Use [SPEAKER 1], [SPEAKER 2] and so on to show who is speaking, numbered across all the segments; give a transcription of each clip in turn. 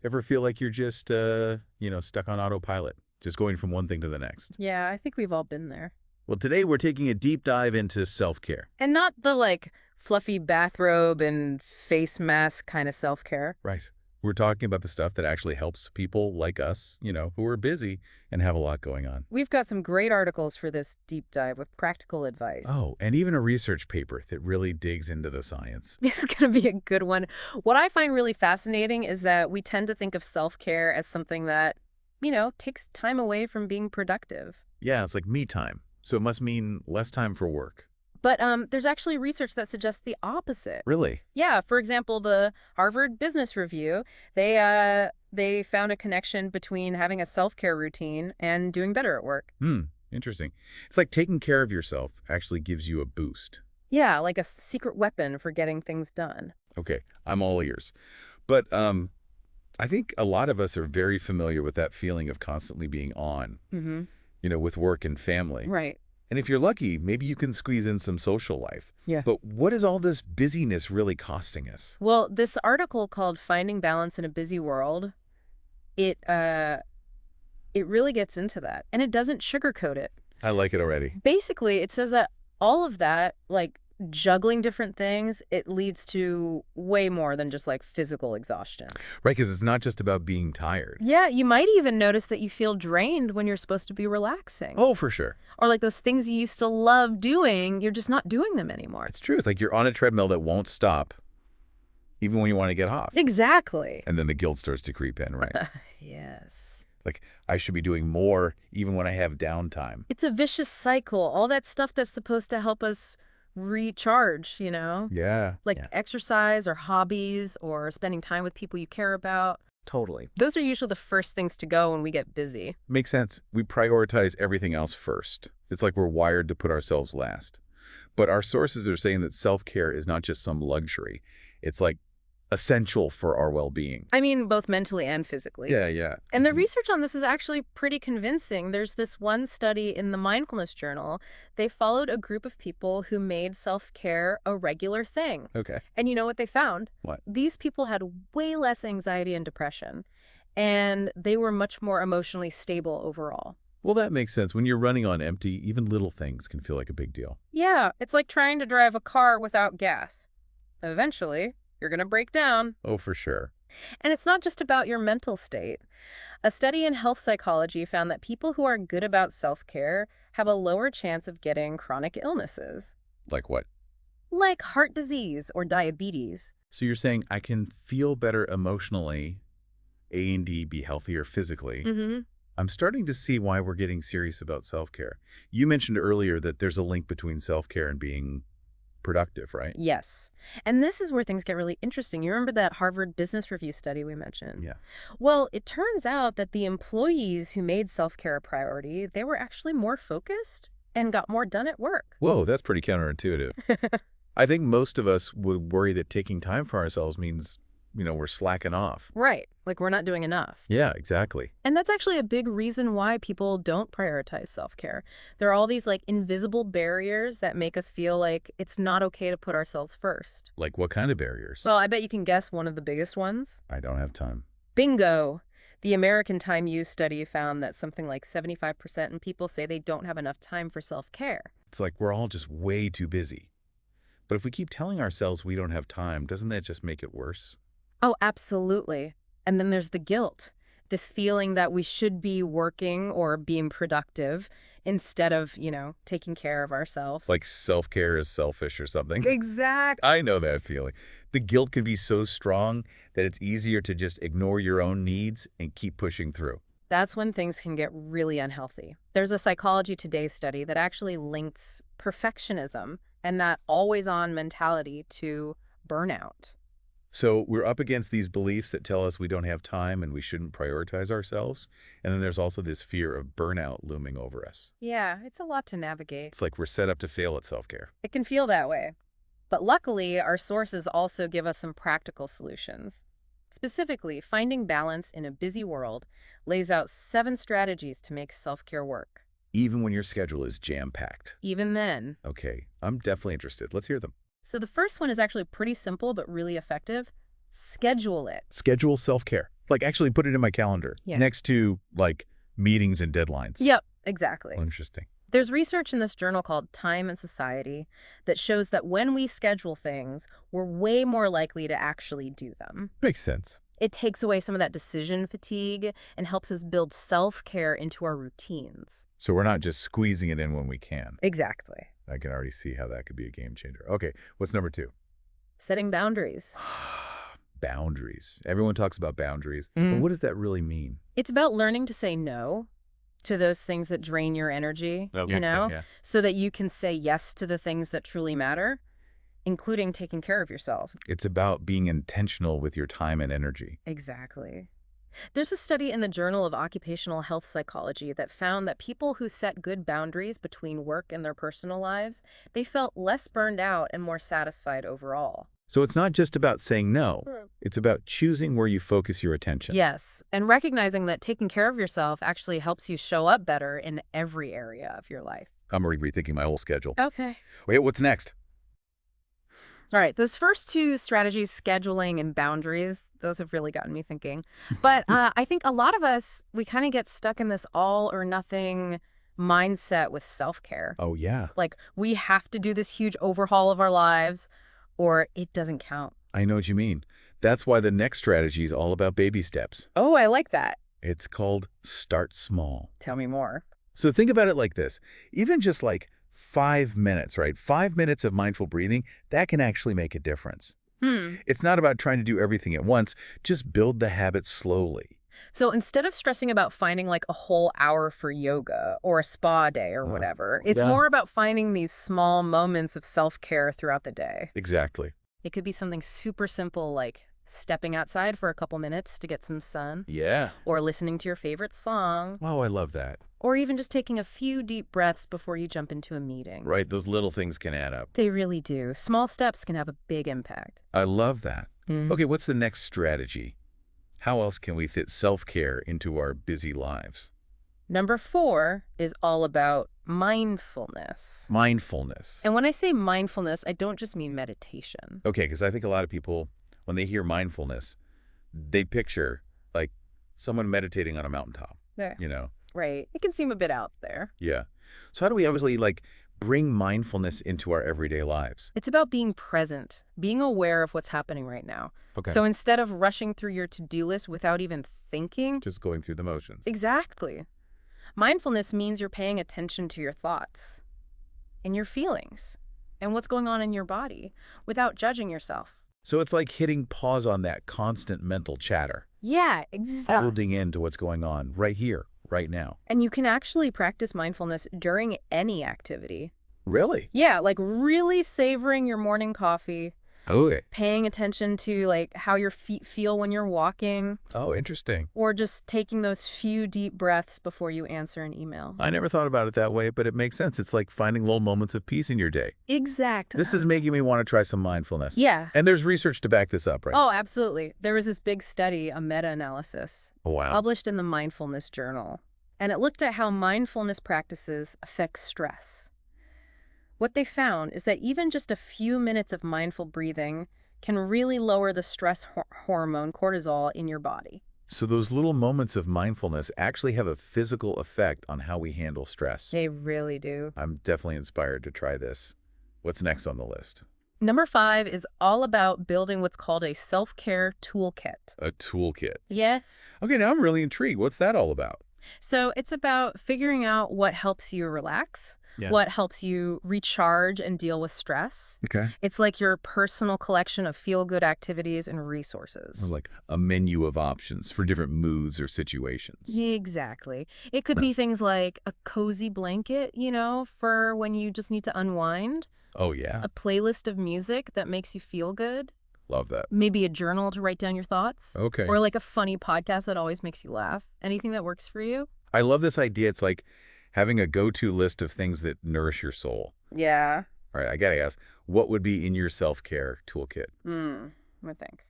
[SPEAKER 1] Ever feel like you're just, stuck on autopilot, just going from one thing to the next?
[SPEAKER 2] Yeah, I think we've all been there.
[SPEAKER 1] Well, today we're taking a deep dive into self-care.
[SPEAKER 2] And not the, like, fluffy bathrobe and face mask kind of self-care.
[SPEAKER 1] Right. We're talking about the stuff that actually helps people like us, who are busy and have a lot going on.
[SPEAKER 2] We've got some great articles for this deep dive with practical advice.
[SPEAKER 1] Oh, and even a research paper that really digs into the science.
[SPEAKER 2] It's going to be a good one. What I find really fascinating is that we tend to think of self-care as something that, takes time away from being productive.
[SPEAKER 1] Yeah, it's like me time. So it must mean less time for work.
[SPEAKER 2] But there's actually research that suggests the opposite.
[SPEAKER 1] Really?
[SPEAKER 2] Yeah, for example, the Harvard Business Review, they found a connection between having a self-care routine and doing better at work.
[SPEAKER 1] Interesting. It's like taking care of yourself actually gives you a boost.
[SPEAKER 2] Yeah, like a secret weapon for getting things done.
[SPEAKER 1] Okay, I'm all ears. But I think a lot of us are very familiar with that feeling of constantly being on,
[SPEAKER 2] Mm-hmm.
[SPEAKER 1] with work and family.
[SPEAKER 2] Right.
[SPEAKER 1] And if you're lucky, maybe you can squeeze in some social life.
[SPEAKER 2] Yeah.
[SPEAKER 1] But what is all this busyness really costing us?
[SPEAKER 2] Well, this article called "Finding Balance in a Busy World," it really gets into that, and it doesn't sugarcoat it.
[SPEAKER 1] I like it already.
[SPEAKER 2] Basically, it says that all of that, like juggling different things, it leads to way more than just like physical exhaustion.
[SPEAKER 1] Right, because it's not just about being tired.
[SPEAKER 2] Yeah, you might even notice that you feel drained when you're supposed to be relaxing.
[SPEAKER 1] Oh, for sure.
[SPEAKER 2] Or like those things you used to love doing, you're just not doing them anymore.
[SPEAKER 1] It's true. It's like you're on a treadmill that won't stop, even when you want to get off.
[SPEAKER 2] Exactly.
[SPEAKER 1] And then the guilt starts to creep in, right?
[SPEAKER 2] Yes.
[SPEAKER 1] Like, I should be doing more even when I have downtime.
[SPEAKER 2] It's a vicious cycle. All that stuff that's supposed to help us recharge,
[SPEAKER 1] Yeah.
[SPEAKER 2] like
[SPEAKER 1] Yeah.
[SPEAKER 2] exercise or hobbies or spending time with people you care about.
[SPEAKER 1] Totally.
[SPEAKER 2] Those are usually the first things to go when we get busy.
[SPEAKER 1] Makes sense. We prioritize everything else first. It's like we're wired to put ourselves last. But our sources are saying that self-care is not just some luxury. It's like essential for our well-being.
[SPEAKER 2] I mean, both mentally and physically.
[SPEAKER 1] Yeah.
[SPEAKER 2] And the research on this is actually pretty convincing. There's this one study in the Mindfulness Journal. They followed a group of people who made self-care a regular thing.
[SPEAKER 1] Okay.
[SPEAKER 2] And you know what they found?
[SPEAKER 1] What?
[SPEAKER 2] These people had way less anxiety and depression, and they were much more emotionally stable overall.
[SPEAKER 1] Well, that makes sense. When you're running on empty, even little things can feel like a big deal.
[SPEAKER 2] Yeah, it's like trying to drive a car without gas. Eventually, you're going to break down.
[SPEAKER 1] Oh, for sure.
[SPEAKER 2] And it's not just about your mental state. A study in health psychology found that people who are good about self-care have a lower chance of getting chronic illnesses,
[SPEAKER 1] Like what?
[SPEAKER 2] like heart disease or diabetes.
[SPEAKER 1] So you're saying I can feel better emotionally, A&D be healthier physically.
[SPEAKER 2] Mm-hmm.
[SPEAKER 1] I'm starting to see why we're getting serious about self-care. You mentioned earlier that there's a link between self-care and being productive, right?
[SPEAKER 2] Yes. And this is where things get really interesting. You remember that Harvard Business Review study we mentioned?
[SPEAKER 1] Yeah.
[SPEAKER 2] Well, it turns out that the employees who made self-care a priority, they were actually more focused and got more done at work.
[SPEAKER 1] Whoa, that's pretty counterintuitive. I think most of us would worry that taking time for ourselves means, we're slacking off.
[SPEAKER 2] Right. Like we're not doing enough.
[SPEAKER 1] Yeah, exactly.
[SPEAKER 2] And that's actually a big reason why people don't prioritize self-care. There are all these like invisible barriers that make us feel like it's not okay to put ourselves first.
[SPEAKER 1] Like what kind of barriers?
[SPEAKER 2] Well, I bet you can guess one of the biggest ones.
[SPEAKER 1] I don't have time.
[SPEAKER 2] Bingo! The American Time Use study found that something like 75% of people say they don't have enough time for self-care.
[SPEAKER 1] It's like we're all just way too busy. But if we keep telling ourselves we don't have time, doesn't that just make it worse?
[SPEAKER 2] Oh, absolutely. And then there's the guilt, this feeling that we should be working or being productive instead of, taking care of ourselves.
[SPEAKER 1] Like self-care is selfish or something.
[SPEAKER 2] Exactly.
[SPEAKER 1] I know that feeling. The guilt can be so strong that it's easier to just ignore your own needs and keep pushing through.
[SPEAKER 2] That's when things can get really unhealthy. There's a Psychology Today study that actually links perfectionism and that always-on mentality to burnout.
[SPEAKER 1] So we're up against these beliefs that tell us we don't have time and we shouldn't prioritize ourselves. And then there's also this fear of burnout looming over us.
[SPEAKER 2] Yeah, it's a lot to navigate.
[SPEAKER 1] It's like we're set up to fail at self-care.
[SPEAKER 2] It can feel that way. But luckily, our sources also give us some practical solutions. Specifically, Finding Balance in a Busy World lays out 7 strategies to make self-care work.
[SPEAKER 1] Even when your schedule is jam-packed.
[SPEAKER 2] Even then.
[SPEAKER 1] Okay, I'm definitely interested. Let's hear them.
[SPEAKER 2] So the first one is actually pretty simple but really effective. Schedule it.
[SPEAKER 1] Schedule self-care. Like actually put it in my calendar
[SPEAKER 2] Yeah.
[SPEAKER 1] next to like meetings and deadlines.
[SPEAKER 2] Yep, exactly.
[SPEAKER 1] Oh, interesting.
[SPEAKER 2] There's research in this journal called Time and Society that shows that when we schedule things, we're way more likely to actually do them.
[SPEAKER 1] Makes sense.
[SPEAKER 2] It takes away some of that decision fatigue and helps us build self-care into our routines.
[SPEAKER 1] So we're not just squeezing it in when we can.
[SPEAKER 2] Exactly.
[SPEAKER 1] I can already see how that could be a game changer. Okay, what's number 2?
[SPEAKER 2] Setting boundaries.
[SPEAKER 1] Boundaries. Everyone talks about boundaries, but what does that really mean?
[SPEAKER 2] It's about learning to say no to those things that drain your energy,
[SPEAKER 1] Yeah.
[SPEAKER 2] so that you can say yes to the things that truly matter, including taking care of yourself.
[SPEAKER 1] It's about being intentional with your time and energy.
[SPEAKER 2] Exactly. There's a study in the Journal of Occupational Health Psychology that found that people who set good boundaries between work and their personal lives, they felt less burned out and more satisfied overall.
[SPEAKER 1] So it's not just about saying no. It's about choosing where you focus your attention.
[SPEAKER 2] Yes, and recognizing that taking care of yourself actually helps you show up better in every area of your life.
[SPEAKER 1] I'm rethinking my whole schedule.
[SPEAKER 2] Okay.
[SPEAKER 1] Wait, what's next?
[SPEAKER 2] All right, those first 2 strategies, scheduling and boundaries, those have really gotten me thinking. But I think a lot of us, we kind of get stuck in this all or nothing mindset with self-care.
[SPEAKER 1] Oh, yeah.
[SPEAKER 2] Like, we have to do this huge overhaul of our lives, or it doesn't count.
[SPEAKER 1] I know what you mean. That's why the next strategy is all about baby steps.
[SPEAKER 2] Oh, I like that.
[SPEAKER 1] It's called start small.
[SPEAKER 2] Tell me more.
[SPEAKER 1] So think about it like this. Even just like 5 minutes, right? 5 minutes of mindful breathing, that can actually make a difference. It's not about trying to do everything at once. Just build the habit slowly.
[SPEAKER 2] So instead of stressing about finding like a whole hour for yoga or a spa day or whatever, it's more about finding these small moments of self-care throughout the day.
[SPEAKER 1] Exactly.
[SPEAKER 2] It could be something super simple like stepping outside for a couple minutes to get some sun,
[SPEAKER 1] Yeah.
[SPEAKER 2] or listening to your favorite song,
[SPEAKER 1] Oh, I love that.
[SPEAKER 2] or even just taking a few deep breaths before you jump into a meeting.
[SPEAKER 1] Right, those little things can add up.
[SPEAKER 2] They really do. Small steps can have a big impact.
[SPEAKER 1] I love that. Okay, what's the next strategy? How else can we fit self-care into our busy lives?
[SPEAKER 2] Number 4 is all about mindfulness.
[SPEAKER 1] Mindfulness.
[SPEAKER 2] And when I say mindfulness, I don't just mean meditation.
[SPEAKER 1] Okay, because I think a lot of people, when they hear mindfulness, they picture like someone meditating on a mountaintop,
[SPEAKER 2] There.
[SPEAKER 1] you know?
[SPEAKER 2] Right. It can seem a bit out there.
[SPEAKER 1] Yeah. So how do we obviously like bring mindfulness into our everyday lives?
[SPEAKER 2] It's about being present, being aware of what's happening right now.
[SPEAKER 1] Okay.
[SPEAKER 2] So instead of rushing through your to-do list without even thinking.
[SPEAKER 1] Just going through the motions.
[SPEAKER 2] Exactly. Mindfulness means you're paying attention to your thoughts and your feelings and what's going on in your body without judging yourself.
[SPEAKER 1] So it's like hitting pause on that constant mental chatter.
[SPEAKER 2] Yeah, exactly.
[SPEAKER 1] Building into what's going on right here, right now.
[SPEAKER 2] And you can actually practice mindfulness during any activity.
[SPEAKER 1] Really?
[SPEAKER 2] Yeah, like really savoring your morning coffee,
[SPEAKER 1] Okay.
[SPEAKER 2] paying attention to like how your feet feel when you're walking,
[SPEAKER 1] Oh, interesting.
[SPEAKER 2] or just taking those few deep breaths before you answer an email.
[SPEAKER 1] I never thought about it that way, but it makes sense. It's like finding little moments of peace in your day.
[SPEAKER 2] Exactly.
[SPEAKER 1] This is making me want to try some mindfulness.
[SPEAKER 2] Yeah.
[SPEAKER 1] And there's research to back this up, right?
[SPEAKER 2] Oh, absolutely. There was this big study, a meta-analysis,
[SPEAKER 1] Wow.
[SPEAKER 2] published in the Mindfulness Journal, and it looked at how mindfulness practices affect stress. What they found is that even just a few minutes of mindful breathing can really lower the stress hormone cortisol in your body.
[SPEAKER 1] So those little moments of mindfulness actually have a physical effect on how we handle stress.
[SPEAKER 2] They really do.
[SPEAKER 1] I'm definitely inspired to try this. What's next on the list?
[SPEAKER 2] Number 5 is all about building what's called a self-care toolkit.
[SPEAKER 1] A toolkit.
[SPEAKER 2] Yeah.
[SPEAKER 1] Okay, now I'm really intrigued. What's that all about?
[SPEAKER 2] So it's about figuring out what helps you relax, what helps you recharge and deal with stress.
[SPEAKER 1] Okay.
[SPEAKER 2] It's like your personal collection of feel-good activities and resources.
[SPEAKER 1] Like a menu of options for different moods or situations.
[SPEAKER 2] Exactly. It could be things like a cozy blanket, for when you just need to unwind,
[SPEAKER 1] Oh, yeah.
[SPEAKER 2] a playlist of music that makes you feel good,
[SPEAKER 1] Love that.
[SPEAKER 2] maybe a journal to write down your thoughts,
[SPEAKER 1] Okay.
[SPEAKER 2] or like a funny podcast that always makes you laugh. Anything that works for you?
[SPEAKER 1] I love this idea. It's like having a go-to list of things that nourish your soul.
[SPEAKER 2] Yeah.
[SPEAKER 1] All right, I gotta ask, what would be in your self-care toolkit?
[SPEAKER 2] I think.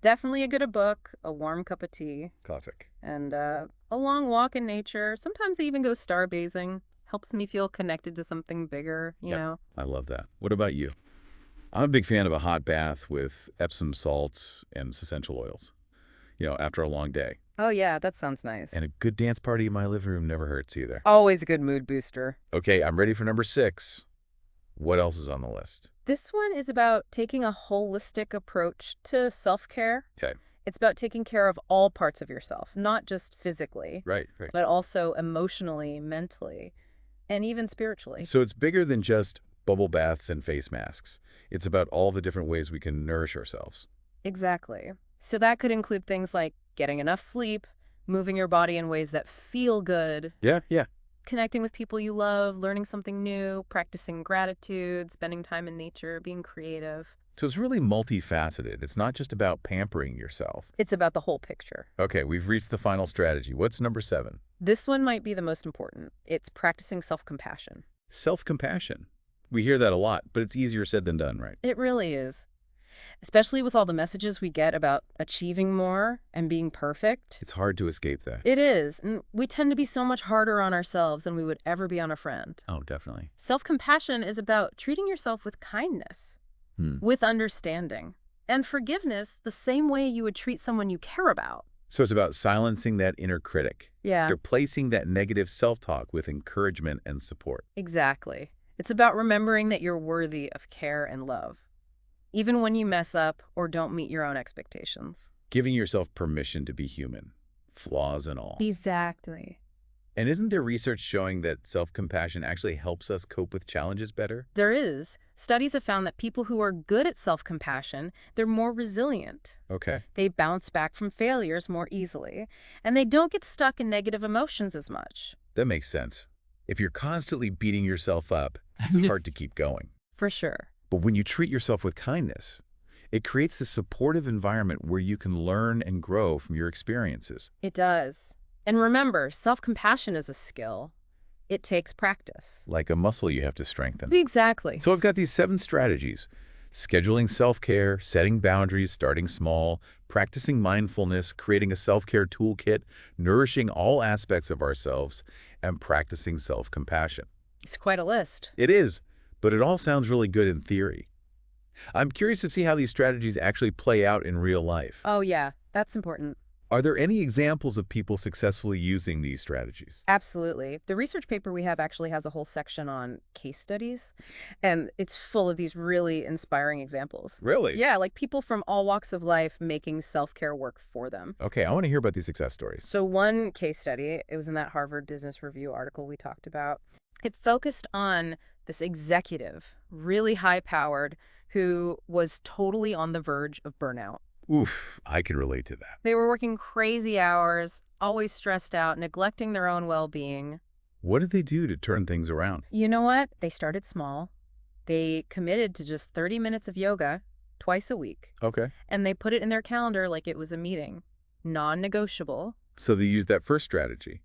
[SPEAKER 2] Definitely a good book, a warm cup of tea,
[SPEAKER 1] Classic.
[SPEAKER 2] and a long walk in nature. Sometimes I even go stargazing. Helps me feel connected to something bigger, you know?
[SPEAKER 1] I love that. What about you? I'm a big fan of a hot bath with Epsom salts and essential oils. after a long day.
[SPEAKER 2] Oh yeah, that sounds nice.
[SPEAKER 1] And a good dance party in my living room never hurts either.
[SPEAKER 2] Always a good mood booster.
[SPEAKER 1] Okay, I'm ready for number 6. What else is on the list?
[SPEAKER 2] This one is about taking a holistic approach to self-care.
[SPEAKER 1] Okay.
[SPEAKER 2] It's about taking care of all parts of yourself, not just physically,
[SPEAKER 1] Right.
[SPEAKER 2] but also emotionally, mentally, and even spiritually.
[SPEAKER 1] So it's bigger than just bubble baths and face masks. It's about all the different ways we can nourish ourselves.
[SPEAKER 2] Exactly. So that could include things like getting enough sleep, moving your body in ways that feel good,
[SPEAKER 1] Yeah.
[SPEAKER 2] connecting with people you love, learning something new, practicing gratitude, spending time in nature, being creative.
[SPEAKER 1] So it's really multifaceted. It's not just about pampering yourself.
[SPEAKER 2] It's about the whole picture.
[SPEAKER 1] Okay, we've reached the final strategy. What's number 7?
[SPEAKER 2] This one might be the most important. It's practicing self-compassion.
[SPEAKER 1] Self-compassion. We hear that a lot, but it's easier said than done, right?
[SPEAKER 2] It really is. Especially with all the messages we get about achieving more and being perfect.
[SPEAKER 1] It's hard to escape that.
[SPEAKER 2] It is, and we tend to be so much harder on ourselves than we would ever be on a friend.
[SPEAKER 1] Oh, definitely.
[SPEAKER 2] Self-compassion is about treating yourself with kindness, with understanding, and forgiveness the same way you would treat someone you care about.
[SPEAKER 1] So it's about silencing that inner critic,
[SPEAKER 2] Yeah,
[SPEAKER 1] replacing that negative self-talk with encouragement and support.
[SPEAKER 2] exactly. It's about remembering that you're worthy of care and love, even when you mess up or don't meet your own expectations.
[SPEAKER 1] Giving yourself permission to be human, flaws and all.
[SPEAKER 2] Exactly.
[SPEAKER 1] And isn't there research showing that self-compassion actually helps us cope with challenges better?
[SPEAKER 2] There is. Studies have found that people who are good at self-compassion, they're more resilient.
[SPEAKER 1] Okay.
[SPEAKER 2] They bounce back from failures more easily, and they don't get stuck in negative emotions as much.
[SPEAKER 1] That makes sense. If you're constantly beating yourself up, it's hard to keep going.
[SPEAKER 2] For sure.
[SPEAKER 1] But when you treat yourself with kindness, it creates this supportive environment where you can learn and grow from your experiences.
[SPEAKER 2] It does. And remember, self-compassion is a skill. It takes practice.
[SPEAKER 1] Like a muscle you have to strengthen.
[SPEAKER 2] Exactly.
[SPEAKER 1] So I've got these 7 strategies: scheduling self-care, setting boundaries, starting small, practicing mindfulness, creating a self-care toolkit, nourishing all aspects of ourselves, and practicing self-compassion.
[SPEAKER 2] It's quite a list.
[SPEAKER 1] It is, but it all sounds really good in theory. I'm curious to see how these strategies actually play out in real life.
[SPEAKER 2] Oh yeah, that's important.
[SPEAKER 1] Are there any examples of people successfully using these strategies?
[SPEAKER 2] Absolutely. The research paper we have actually has a whole section on case studies, and it's full of these really inspiring examples.
[SPEAKER 1] Really?
[SPEAKER 2] Yeah, like people from all walks of life making self-care work for them.
[SPEAKER 1] Okay, I want to hear about these success stories.
[SPEAKER 2] So one case study, it was in that Harvard Business Review article we talked about. It focused on this executive, really high-powered, who was totally on the verge of burnout.
[SPEAKER 1] Oof, I can relate to that.
[SPEAKER 2] They were working crazy hours, always stressed out, neglecting their own well-being.
[SPEAKER 1] What did they do to turn things around?
[SPEAKER 2] You know what? They started small. They committed to just 30 minutes of yoga twice a week,
[SPEAKER 1] Okay.
[SPEAKER 2] and they put it in their calendar like it was a meeting. Non-negotiable.
[SPEAKER 1] So they used that first strategy,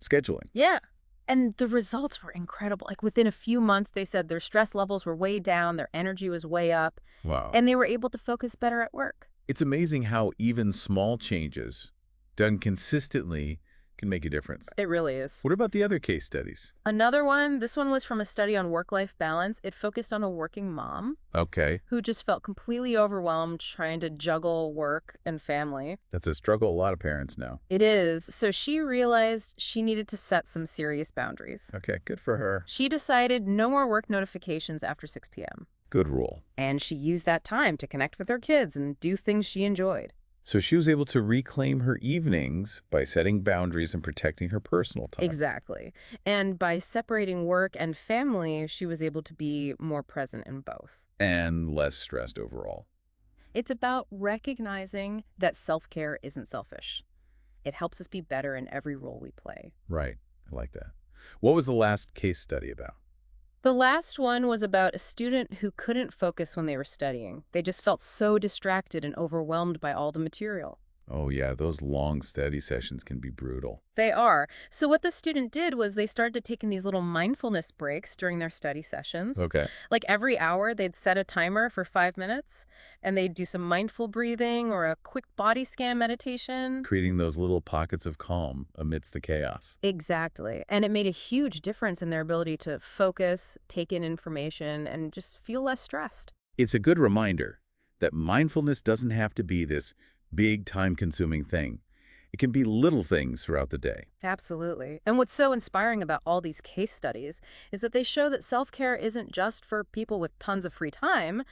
[SPEAKER 1] scheduling.
[SPEAKER 2] Yeah. And the results were incredible. Like within a few months, they said their stress levels were way down, their energy was way up,
[SPEAKER 1] Wow.
[SPEAKER 2] and they were able to focus better at work.
[SPEAKER 1] It's amazing how even small changes done consistently can make a difference.
[SPEAKER 2] It really is.
[SPEAKER 1] What about the other case studies?
[SPEAKER 2] Another one, this one was from a study on work-life balance. It focused on a working mom
[SPEAKER 1] Okay.
[SPEAKER 2] who just felt completely overwhelmed trying to juggle work and family.
[SPEAKER 1] That's a struggle a lot of parents know.
[SPEAKER 2] It is. So she realized she needed to set some serious boundaries.
[SPEAKER 1] Okay, good for her.
[SPEAKER 2] She decided no more work notifications after 6 p.m.
[SPEAKER 1] Good rule.
[SPEAKER 2] And she used that time to connect with her kids and do things she enjoyed.
[SPEAKER 1] So she was able to reclaim her evenings by setting boundaries and protecting her personal time.
[SPEAKER 2] Exactly. And by separating work and family, she was able to be more present in both.
[SPEAKER 1] And less stressed overall.
[SPEAKER 2] It's about recognizing that self-care isn't selfish. It helps us be better in every role we play.
[SPEAKER 1] Right. I like that. What was the last case study about?
[SPEAKER 2] The last one was about a student who couldn't focus when they were studying. They just felt so distracted and overwhelmed by all the material.
[SPEAKER 1] Oh yeah, those long study sessions can be brutal.
[SPEAKER 2] They are. So what the student did was they started taking these little mindfulness breaks during their study sessions.
[SPEAKER 1] Okay.
[SPEAKER 2] Like every hour, they'd set a timer for 5 minutes, and they'd do some mindful breathing or a quick body scan meditation.
[SPEAKER 1] Creating those little pockets of calm amidst the chaos.
[SPEAKER 2] Exactly. And it made a huge difference in their ability to focus, take in information, and just feel less stressed.
[SPEAKER 1] It's a good reminder that mindfulness doesn't have to be this big time-consuming thing. It can be little things throughout the day.
[SPEAKER 2] Absolutely. And what's so inspiring about all these case studies is that they show that self-care isn't just for people with tons of free time.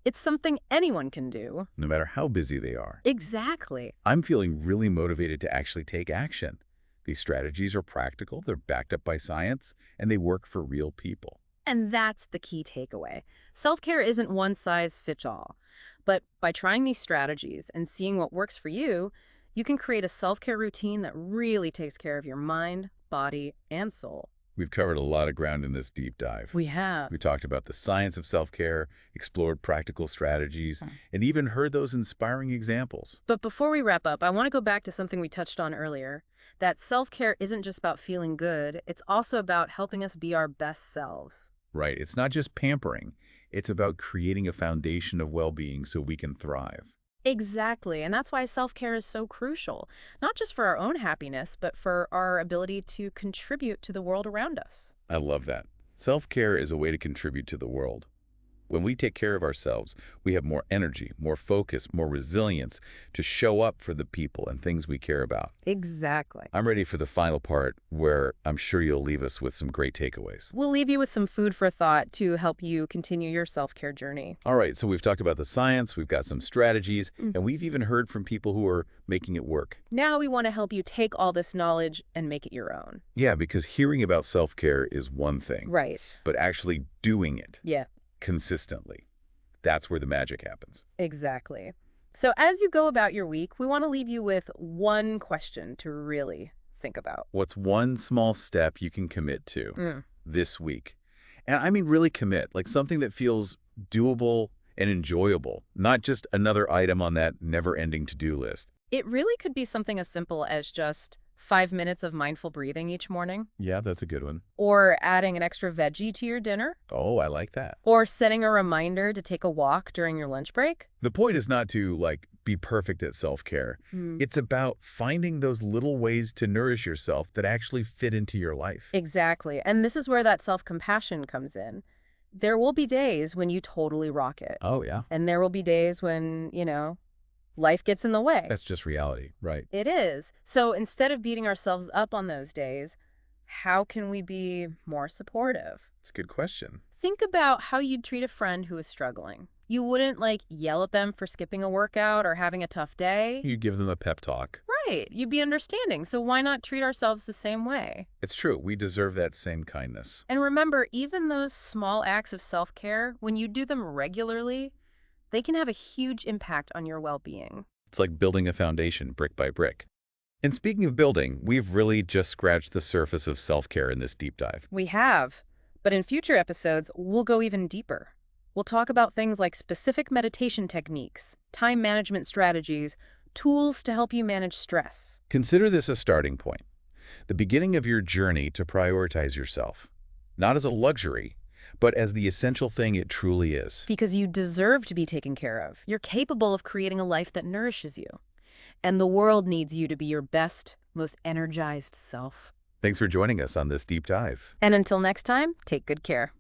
[SPEAKER 2] It's something anyone can do.
[SPEAKER 1] No matter how busy they are.
[SPEAKER 2] Exactly.
[SPEAKER 1] I'm feeling really motivated to actually take action. These strategies are practical, they're backed up by science, and they work for real people.
[SPEAKER 2] And that's the key takeaway. Self-care isn't one size fits all. But by trying these strategies and seeing what works for you, you can create a self-care routine that really takes care of your mind, body, and soul.
[SPEAKER 1] We've covered a lot of ground in this deep dive.
[SPEAKER 2] We have.
[SPEAKER 1] We talked about the science of self-care, explored practical strategies, and even heard those inspiring examples.
[SPEAKER 2] But before we wrap up, I want to go back to something we touched on earlier, that self-care isn't just about feeling good, it's also about helping us be our best selves.
[SPEAKER 1] Right, it's not just pampering. It's about creating a foundation of well-being so we can thrive.
[SPEAKER 2] Exactly, and that's why self-care is so crucial, not just for our own happiness, but for our ability to contribute to the world around us.
[SPEAKER 1] I love that. Self-care is a way to contribute to the world. When we take care of ourselves, we have more energy, more focus, more resilience to show up for the people and things we care about.
[SPEAKER 2] Exactly.
[SPEAKER 1] I'm ready for the final part where I'm sure you'll leave us with some great takeaways.
[SPEAKER 2] We'll leave you with some food for thought to help you continue your self-care journey.
[SPEAKER 1] All right, so we've talked about the science, we've got some strategies, and we've even heard from people who are making it work.
[SPEAKER 2] Now we want to help you take all this knowledge and make it your own.
[SPEAKER 1] Yeah, because hearing about self-care is one thing,
[SPEAKER 2] Right.
[SPEAKER 1] but actually doing it
[SPEAKER 2] Yeah,
[SPEAKER 1] consistently, that's where the magic happens.
[SPEAKER 2] exactly. So as you go about your week, we want to leave you with one question to really think about.
[SPEAKER 1] What's one small step you can commit to
[SPEAKER 2] Mm.
[SPEAKER 1] this week? And I mean really commit, like something that feels doable and enjoyable, not just another item on that never-ending to-do list.
[SPEAKER 2] It really could be something as simple as just 5 minutes of mindful breathing each morning,
[SPEAKER 1] Yeah, that's a good one.
[SPEAKER 2] or adding an extra veggie to your dinner,
[SPEAKER 1] Oh, I like that.
[SPEAKER 2] or setting a reminder to take a walk during your lunch break.
[SPEAKER 1] The point is not to, like, be perfect at self-care. It's about finding those little ways to nourish yourself that actually fit into your life.
[SPEAKER 2] Exactly. And this is where that self-compassion comes in. There will be days when you totally rock it.
[SPEAKER 1] Oh, yeah.
[SPEAKER 2] And there will be days when, life gets in the way.
[SPEAKER 1] That's just reality, right?
[SPEAKER 2] It is. So instead of beating ourselves up on those days, how can we be more supportive?
[SPEAKER 1] It's a good question.
[SPEAKER 2] Think about how you'd treat a friend who is struggling. You wouldn't, yell at them for skipping a workout or having a tough day.
[SPEAKER 1] You give them a pep talk.
[SPEAKER 2] Right. You'd be understanding. So why not treat ourselves the same way?
[SPEAKER 1] It's true. We deserve that same kindness.
[SPEAKER 2] And remember, even those small acts of self-care, when you do them regularly, they can have a huge impact on your well-being.
[SPEAKER 1] It's like building a foundation brick by brick. And speaking of building, we've really just scratched the surface of self-care in this deep dive.
[SPEAKER 2] We have. But in future episodes, we'll go even deeper. We'll talk about things like specific meditation techniques, time management strategies, tools to help you manage stress.
[SPEAKER 1] Consider this a starting point, the beginning of your journey to prioritize yourself, not as a luxury, but as the essential thing it truly is.
[SPEAKER 2] Because you deserve to be taken care of. You're capable of creating a life that nourishes you. And the world needs you to be your best, most energized self.
[SPEAKER 1] Thanks for joining us on this deep dive.
[SPEAKER 2] And until next time, take good care.